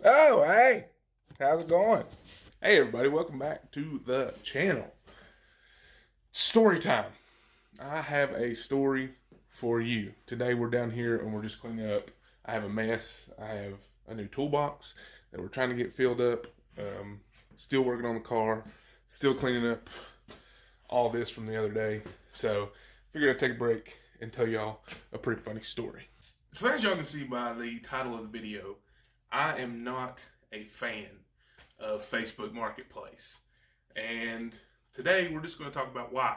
Oh, hey, how's it going? Hey, everybody, welcome back to the channel. Story time. I have a story for you. Today, we're down here and we're just cleaning up. I have a mess. I have a new toolbox that we're trying to get filled up. Still working on the car, still cleaning up all this from the other day. So, figured I'd take a break and tell y'all a pretty funny story. So, as y'all can see by the title of the video, I am not a fan of Facebook Marketplace. And today we're just going to talk about why.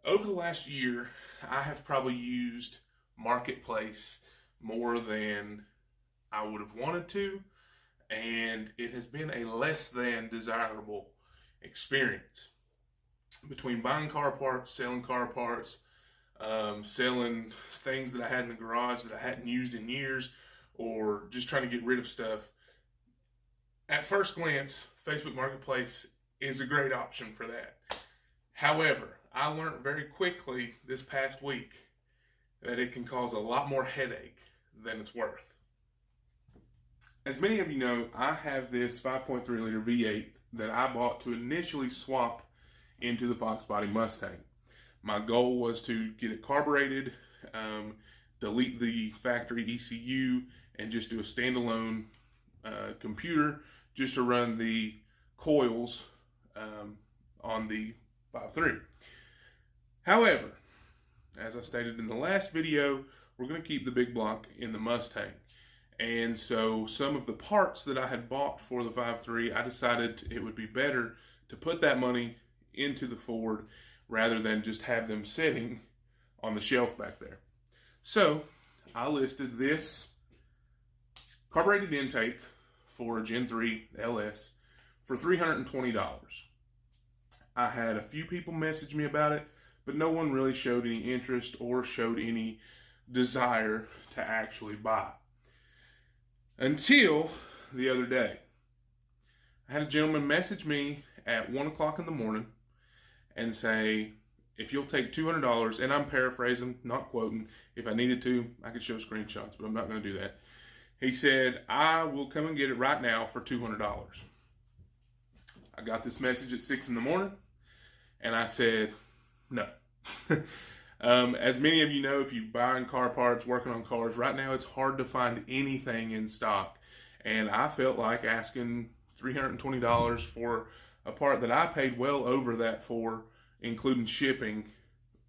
Over the last year, I have probably used Marketplace more than I would have wanted to, and it has been a less than desirable experience. Between buying car parts, selling selling things that I had in the garage that I hadn't used in years, or just trying to get rid of stuff. At first glance, Facebook Marketplace is a great option for that. However, I learned very quickly this past week that it can cause a lot more headache than it's worth. As many of you know, I have this 5.3 liter V8 that I bought to initially swap into the Fox Body Mustang. My goal was to get it carbureted, delete the factory ECU, and just do a standalone computer just to run the coils on the 5.3. However, as I stated in the last video, we're going to keep the big block in the Mustang. And so some of the parts that I had bought for the 5.3, I decided it would be better to put that money into the Ford rather than just have them sitting on the shelf back there. So I listed this carbureted intake for a Gen 3 LS for $320. I had a few people message me about it, but no one really showed any interest or showed any desire to actually buy. Until the other day. I had a gentleman message me at 1 o'clock in the morning and say, if you'll take $200, and I'm paraphrasing, not quoting. If I needed to, I could show screenshots, but I'm not going to do that. He said, I will come and get it right now for $200. I got this message at 6 in the morning, and I said, no. As many of you know, if you're buying car parts, working on cars, right now it's hard to find anything in stock. And I felt like asking $320 for a part that I paid well over that for, including shipping,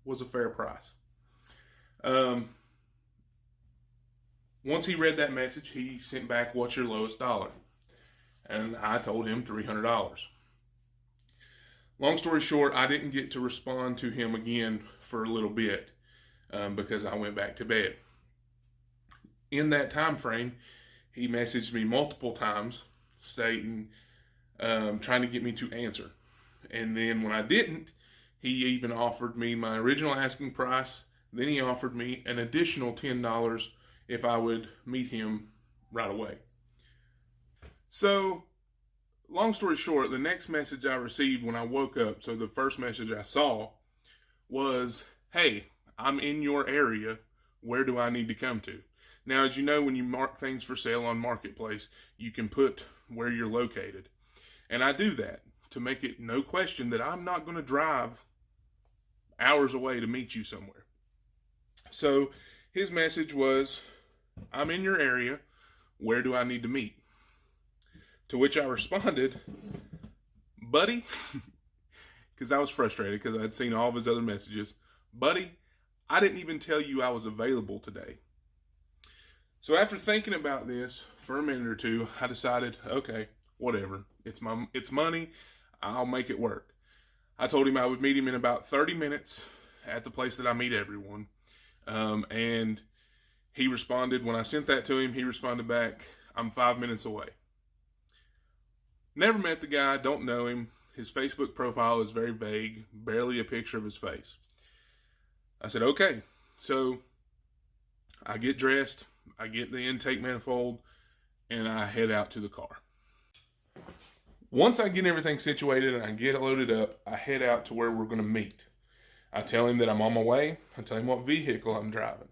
was a fair price. Once he read that message, he sent back, what's your lowest dollar? And I told him $300. Long story short, I didn't get to respond to him again for a little bit because I went back to bed. In that time frame, he messaged me multiple times stating, trying to get me to answer. And then when I didn't, he even offered me my original asking price. Then he offered me an additional $10 if I would meet him right away. So, long story short, the next message I received when I woke up, so the first message I saw was, hey, I'm in your area. Where do I need to come to? Now, as you know, when you mark things for sale on Marketplace, you can put where you're located. And I do that to make it no question that I'm not going to drive hours away to meet you somewhere. So his message was, I'm in your area. Where do I need to meet? To which I responded, buddy, because I was frustrated because I'd seen all of his other messages. Buddy, I didn't even tell you I was available today. So after thinking about this for a minute or two, I decided, okay, whatever. It's money. I'll make it work. I told him I would meet him in about 30 minutes at the place that I meet everyone. And he responded, when I sent that to him, he responded back, I'm 5 minutes away. Never met the guy, don't know him. His Facebook profile is very vague, barely a picture of his face. I said, okay. So I get dressed, I get the intake manifold, and I head out to the car. Once I get everything situated and I get it loaded up, I head out to where we're going to meet. I tell him that I'm on my way. I tell him what vehicle I'm driving.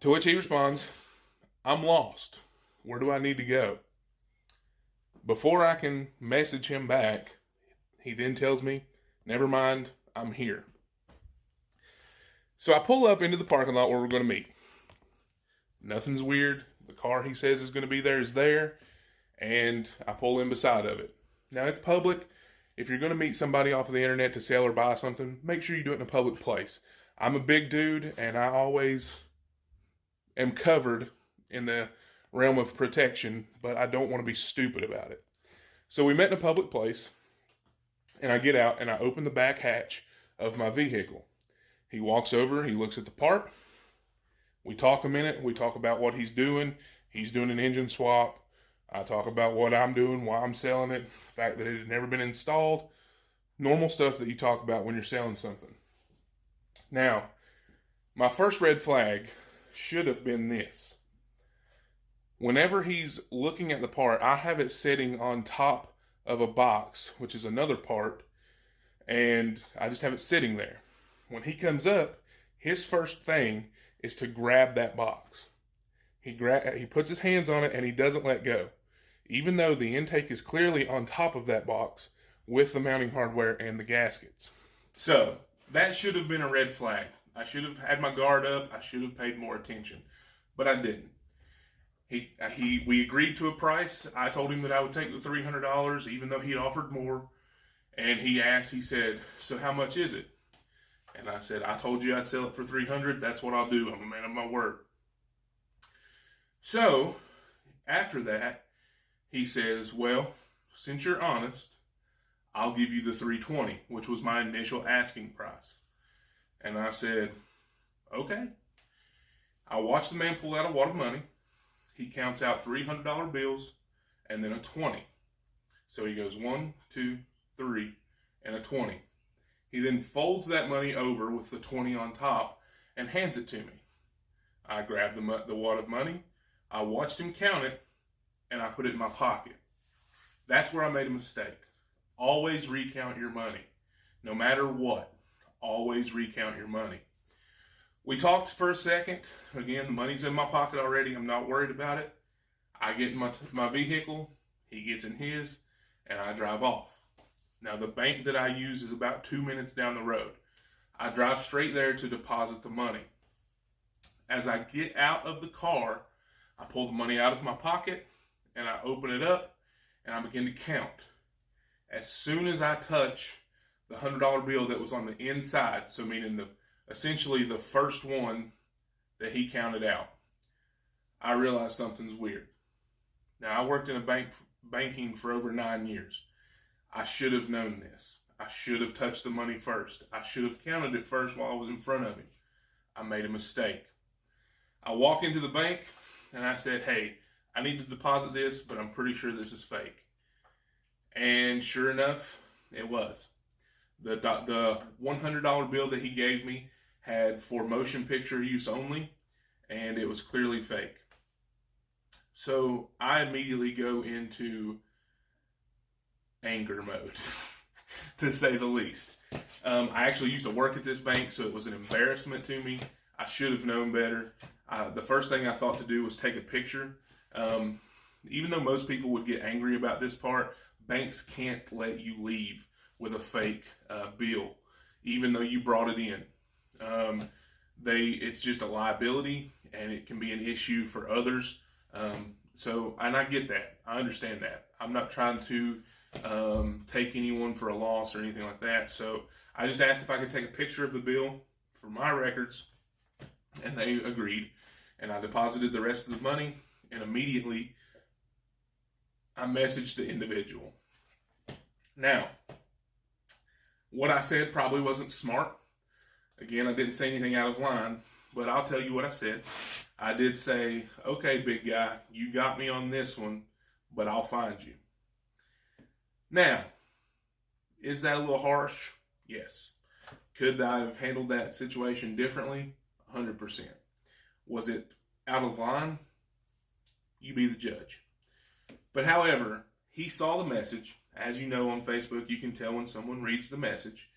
To which he responds, I'm lost. Where do I need to go? Before I can message him back, he then tells me, never mind, I'm here. So I pull up into the parking lot where we're going to meet. Nothing's weird. The car he says is going to be there is there, and I pull in beside of it. Now, it's public. If you're going to meet somebody off of the internet to sell or buy something, make sure you do it in a public place. I'm a big dude, and I always am covered in the realm of protection, but I don't want to be stupid about it. So we met in a public place, and I get out, and I open the back hatch of my vehicle. He walks over, he looks at the part. We talk a minute. We talk about what he's doing. He's doing an engine swap. I talk about what I'm doing, why I'm selling it, the fact that it had never been installed. Normal stuff that you talk about when you're selling something. Now, my first red flag should have been this. Whenever he's looking at the part, I have it sitting on top of a box, which is another part, and I just have it sitting there. When he comes up, his first thing is to grab that box. He puts his hands on it and he doesn't let go, even though the intake is clearly on top of that box with the mounting hardware and the gaskets. So that should have been a red flag. I should have had my guard up. I should have paid more attention, but I didn't. We agreed to a price. I told him that I would take the $300, even though he offered more. And he said, so how much is it? And I said, I told you I'd sell it for $300. That's what I'll do. I'm a man of my word. So after that, he says, well, since you're honest, I'll give you the $320, which was my initial asking price. And I said, okay. I watched the man pull out a wad of money. He counts out $300 bills and then a 20. So he goes 1, 2, 3, and a 20. He then folds that money over with the 20 on top and hands it to me. I grabbed the wad of money. I watched him count it, and I put it in my pocket. That's where I made a mistake. Always recount your money. No matter what, always recount your money. We talked for a second. Again, the money's in my pocket already. I'm not worried about it. I get in my vehicle. He gets in his, and I drive off. Now, the bank that I use is about 2 minutes down the road. I drive straight there to deposit the money. As I get out of the car, I pull the money out of my pocket, and I open it up, and I begin to count. As soon as I touch the $100 bill that was on the inside, so meaning essentially the first one that he counted out, I realized something's weird. Now, I worked in banking for over 9 years. I should have known this. I should have touched the money first. I should have counted it first while I was in front of him. I made a mistake. I walk into the bank and I said, hey, I need to deposit this, but I'm pretty sure this is fake. And sure enough, it was. The $100 bill that he gave me had for motion picture use only, and it was clearly fake. So I immediately go into anger mode, to say the least. I actually used to work at this bank, so it was an embarrassment to me. I should have known better. The first thing I thought to do was take a picture. Even though most people would get angry about this part, banks can't let you leave with a fake bill, even though you brought it in. It's just a liability, and it can be an issue for others. And I get that. I understand that. I'm not trying to take anyone for a loss or anything like that. So I just asked if I could take a picture of the bill for my records, and they agreed. And I deposited the rest of the money, and immediately I messaged the individual. Now, what I said probably wasn't smart. Again, I didn't say anything out of line, but I'll tell you what I said. I did say, okay, big guy, you got me on this one, but I'll find you. Now, is that a little harsh? Yes. Could I have handled that situation differently? 100%. Was it out of line? You be the judge. But however, he saw the message. As you know, on Facebook, you can tell when someone reads the message,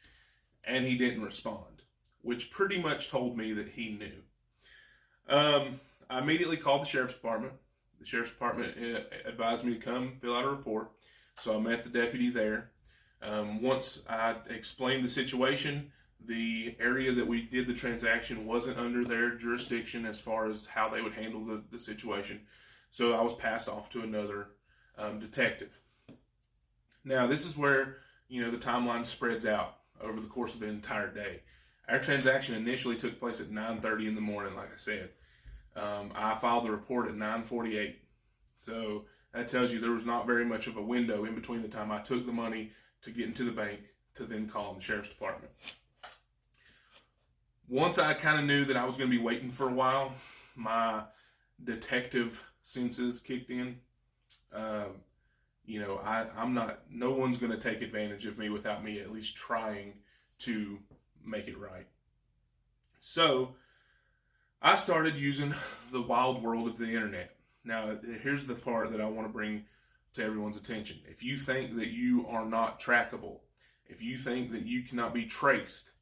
and he didn't respond, which pretty much told me that he knew. I immediately called the sheriff's department. The sheriff's department advised me to come fill out a report. So I met the deputy there. Once I explained the situation, the area that we did the transaction wasn't under their jurisdiction as far as how they would handle the situation. So I was passed off to another detective. Now, this is where, the timeline spreads out over the course of the entire day. Our transaction initially took place at 9:30 in the morning, like I said. I filed the report at 9:48. So that tells you there was not very much of a window in between the time I took the money to get into the bank to then call the sheriff's department. Once I kind of knew that I was going to be waiting for a while, my detective senses kicked in. No one's going to take advantage of me without me at least trying to make it right. So I started using the wild world of the internet. Now, here's the part that I want to bring to everyone's attention. If you think that you are not trackable, if you think that you cannot be traced,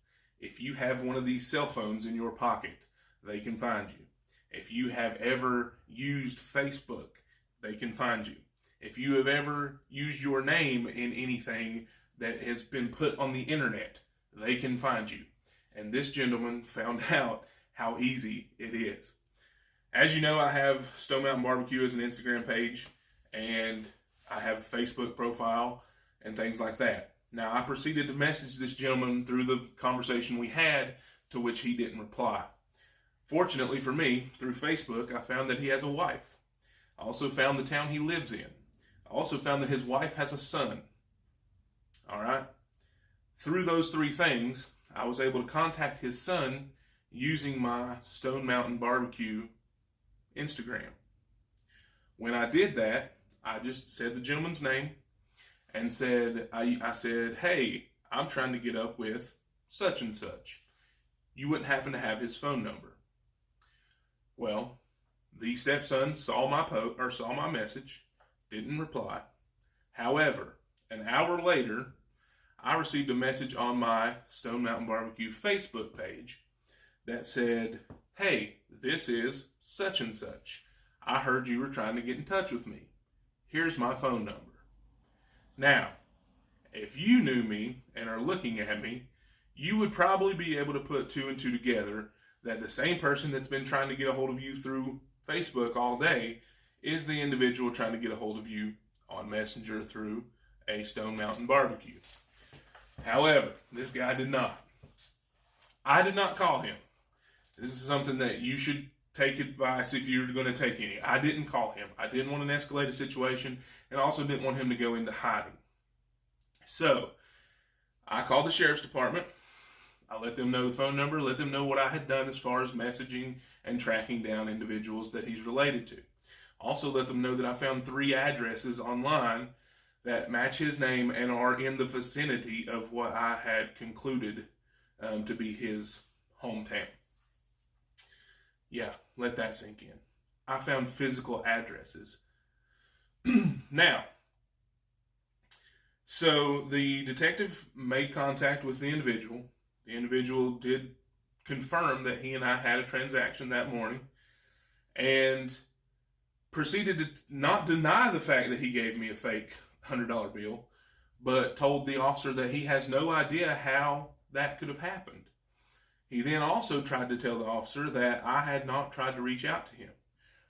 if you have one of these cell phones in your pocket, they can find you. If you have ever used Facebook, they can find you. If you have ever used your name in anything that has been put on the internet, they can find you. And this gentleman found out how easy it is. As you know, I have Stone Mountain Barbecue as an Instagram page, and I have a Facebook profile and things like that. Now, I proceeded to message this gentleman through the conversation we had, to which he didn't reply. Fortunately for me, through Facebook, I found that he has a wife. I also found the town he lives in. I also found that his wife has a son. All right? Through those three things, I was able to contact his son using my Stone Mountain Barbecue Instagram. When I did that, I just said the gentleman's name and said, I said, hey, I'm trying to get up with such and such. You wouldn't happen to have his phone number. Well, the stepson saw my message, didn't reply. However, an hour later, I received a message on my Stone Mountain Barbecue Facebook page that said, hey, this is such and such. I heard you were trying to get in touch with me. Here's my phone number. Now, if you knew me and are looking at me, you would probably be able to put two and two together that the same person that's been trying to get a hold of you through Facebook all day is the individual trying to get a hold of you on Messenger through a Stone Mountain Barbecue. However, this guy did not. I did not call him. This is something that you should take advice if you're going to take any. I didn't call him. I didn't want to escalate a situation, and also didn't want him to go into hiding. So, I called the sheriff's department. I let them know the phone number, let them know what I had done as far as messaging and tracking down individuals that he's related to. Also let them know that I found 3 addresses online that match his name and are in the vicinity of what I had concluded to be his hometown. Yeah, let that sink in. I found physical addresses. Now, so the detective made contact with the individual. The individual did confirm that he and I had a transaction that morning and proceeded to not deny the fact that he gave me a fake $100 bill, but told the officer that he has no idea how that could have happened. He then also tried to tell the officer that I had not tried to reach out to him,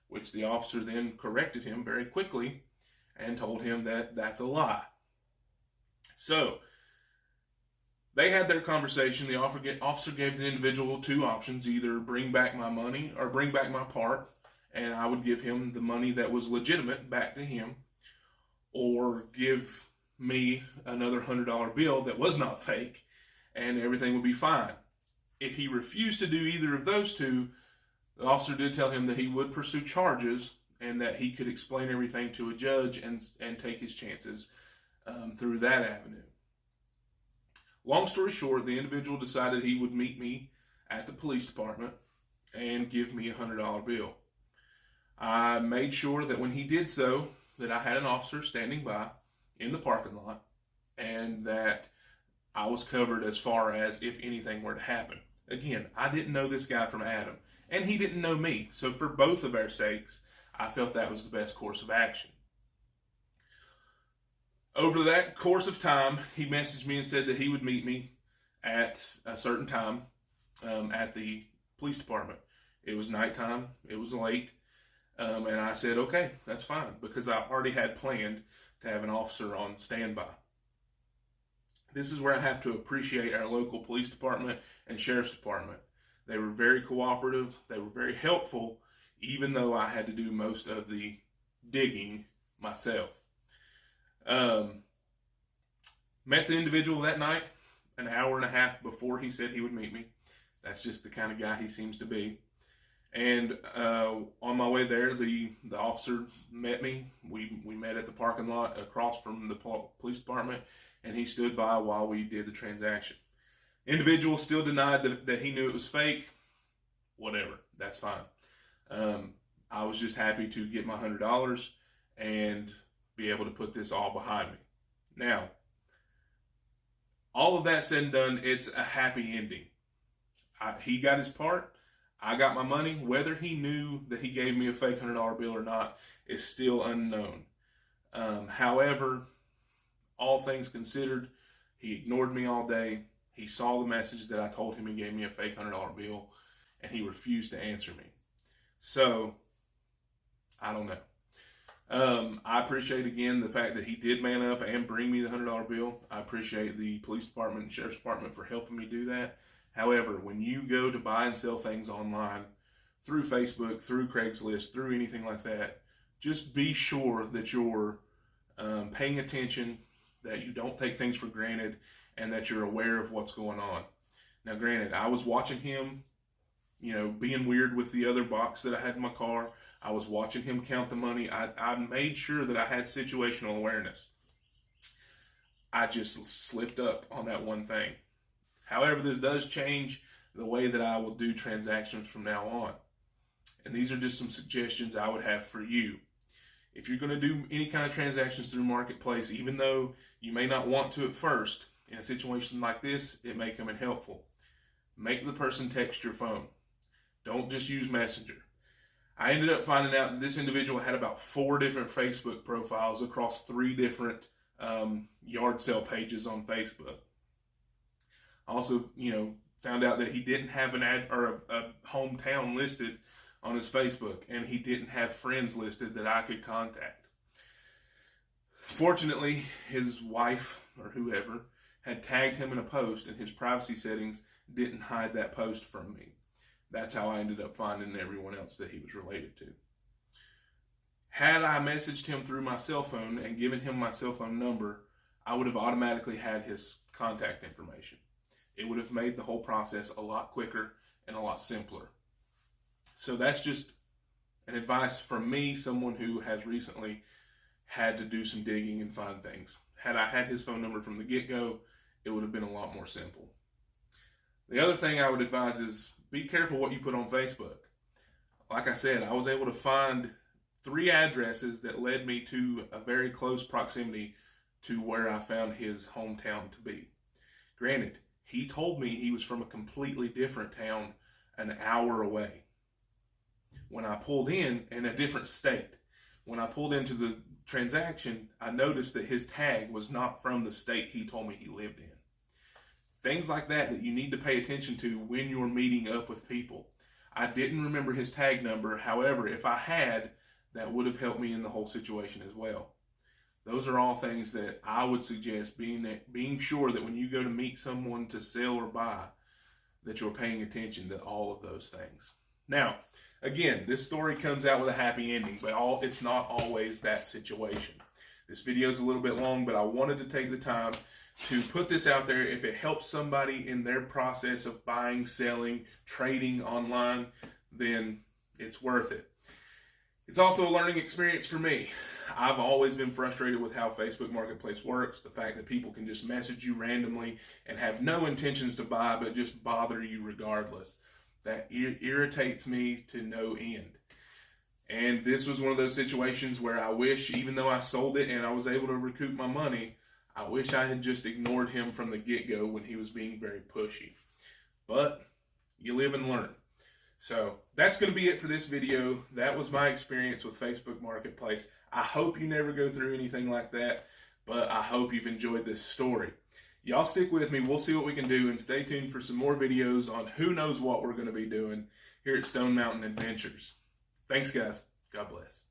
which the officer then corrected him very quickly and told him that that's a lie. So, they had their conversation. The officer gave the individual 2 options, either bring back my money or bring back my part, and I would give him the money that was legitimate back to him, or give me another $100 bill that was not fake, and everything would be fine. If he refused to do either of those 2, the officer did tell him that he would pursue charges and that he could explain everything to a judge and take his chances through that avenue. Long story short, the individual decided he would meet me at the police department and give me a $100 bill. I made sure that when he did so, that I had an officer standing by in the parking lot and that I was covered as far as if anything were to happen. Again, I didn't know this guy from Adam, and he didn't know me. So for both of our sakes, I felt that was the best course of action. Over that course of time, he messaged me and said that he would meet me at a certain time at the police department. It was nighttime. It was late. And I said, okay, that's fine, because I already had planned to have an officer on standby. This is where I have to appreciate our local police department and sheriff's department. They were very cooperative. They were very helpful, even though I had to do most of the digging myself. Met the individual that night an hour and a half before he said he would meet me. That's just the kind of guy he seems to be. And on my way there, the officer met me. We met at the parking lot across from the police department, and he stood by while we did the transaction. Individual still denied that he knew it was fake. Whatever, that's fine. I was just happy to get my $100 and be able to put this all behind me. Now, all of that said and done, it's a happy ending. He got his part. I got my money. Whether he knew that he gave me a fake $100 bill or not is still unknown. However, all things considered, he ignored me all day. He saw the message that I told him he gave me a fake $100 bill, and he refused to answer me. So, I don't know. I appreciate, again, the fact that he did man up and bring me the $100 bill. I appreciate the police department and sheriff's department for helping me do that. However, when you go to buy and sell things online, through Facebook, through Craigslist, through anything like that, just be sure that you're paying attention, that you don't take things for granted, and that you're aware of what's going on. Now, granted, I was watching him, being weird with the other box that I had in my car. I was watching him count the money. I made sure that I had situational awareness. I just slipped up on that one thing. However, this does change the way that I will do transactions from now on. And these are just some suggestions I would have for you. If you're going to do any kind of transactions through Marketplace, even though you may not want to at first, in a situation like this, it may come in helpful. Make the person text your phone. Don't just use Messenger. I ended up finding out that this individual had about 4 different Facebook profiles across 3 different yard sale pages on Facebook. Also, found out that he didn't have an ad or a hometown listed on his Facebook, and he didn't have friends listed that I could contact. Fortunately, his wife or whoever had tagged him in a post, and his privacy settings didn't hide that post from me. That's how I ended up finding everyone else that he was related to. Had I messaged him through my cell phone and given him my cell phone number, I would have automatically had his contact information. It would have made the whole process a lot quicker and a lot simpler. So that's just an advice from me, someone who has recently had to do some digging and find things. Had I had his phone number from the get-go, it would have been a lot more simple. The other thing I would advise is be careful what you put on Facebook. Like I said, I was able to find 3 addresses that led me to a very close proximity to where I found his hometown to be. Granted, he told me he was from a completely different town an hour away. When I pulled in a different state, when I pulled into the transaction, I noticed that his tag was not from the state he told me he lived in. Things like that you need to pay attention to when you're meeting up with people. I didn't remember his tag number. However, if I had, that would have helped me in the whole situation as well. Those are all things that I would suggest, being sure that when you go to meet someone to sell or buy, that you're paying attention to all of those things. Now, again, this story comes out with a happy ending, but it's not always that situation. This video is a little bit long, but I wanted to take the time to put this out there. If it helps somebody in their process of buying, selling, trading online, then it's worth it. It's also a learning experience for me. I've always been frustrated with how Facebook Marketplace works. The fact that people can just message you randomly and have no intentions to buy, but just bother you regardless. That irritates me to no end. And this was one of those situations where I wish, even though I sold it and I was able to recoup my money, I wish I had just ignored him from the get-go when he was being very pushy. But you live and learn. So that's going to be it for this video. That was my experience with Facebook Marketplace. I hope you never go through anything like that. but I hope you've enjoyed this story. Y'all stick with me. We'll see what we can do, and stay tuned for some more videos on who knows what we're going to be doing here at Stone Mountain Adventures. Thanks, guys. God bless.